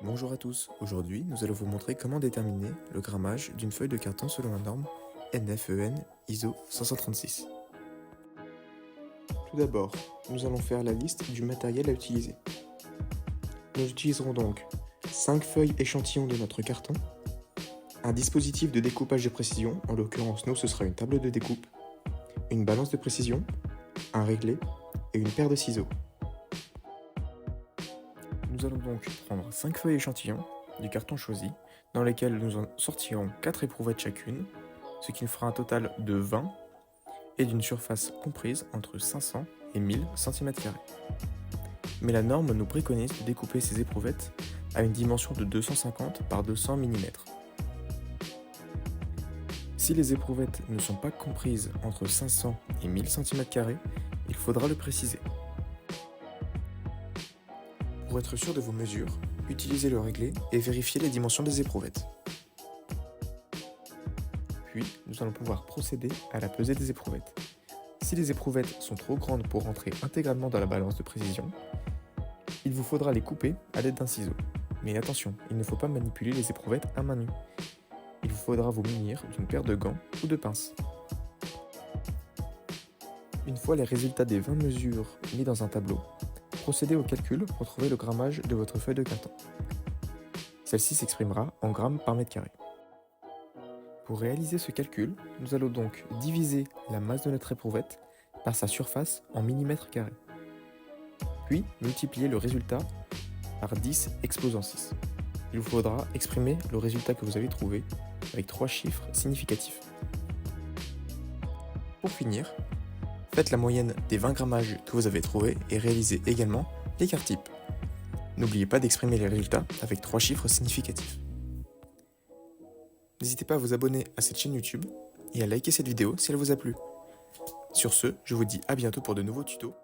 Bonjour à tous, aujourd'hui nous allons vous montrer comment déterminer le grammage d'une feuille de carton selon la norme NFEN ISO 536. Tout d'abord, nous allons faire la liste du matériel à utiliser. Nous utiliserons donc 5 feuilles échantillons de notre carton, un dispositif de découpage de précision, en l'occurrence nous ce sera une table de découpe, une balance de précision, un réglé et une paire de ciseaux. Nous allons donc prendre 5 feuilles échantillons du carton choisi, dans lesquelles nous en sortirons 4 éprouvettes chacune, ce qui nous fera un total de 20 et d'une surface comprise entre 500 et 1000 cm². Mais la norme nous préconise de découper ces éprouvettes à une dimension de 250 par 200 mm. Si les éprouvettes ne sont pas comprises entre 500 et 1000 cm², il faudra le préciser. Pour être sûr de vos mesures, utilisez le réglé et vérifiez les dimensions des éprouvettes. Puis, nous allons pouvoir procéder à la pesée des éprouvettes. Si les éprouvettes sont trop grandes pour rentrer intégralement dans la balance de précision, il vous faudra les couper à l'aide d'un ciseau. Mais attention, il ne faut pas manipuler les éprouvettes à main nue. Il vous faudra vous munir d'une paire de gants ou de pinces. Une fois les résultats des 20 mesures mis dans un tableau, procédez au calcul pour trouver le grammage de votre feuille de carton. Celle-ci s'exprimera en grammes par mètre carré. Pour réaliser ce calcul, nous allons donc diviser la masse de notre éprouvette par sa surface en millimètres carrés. Puis multiplier le résultat par 10 exposant 6. Il vous faudra exprimer le résultat que vous avez trouvé avec 3 chiffres significatifs. Pour finir, faites la moyenne des 20 grammages que vous avez trouvés et réalisez également l'écart type. N'oubliez pas d'exprimer les résultats avec 3 chiffres significatifs. N'hésitez pas à vous abonner à cette chaîne YouTube et à liker cette vidéo si elle vous a plu. Sur ce, je vous dis à bientôt pour de nouveaux tutos.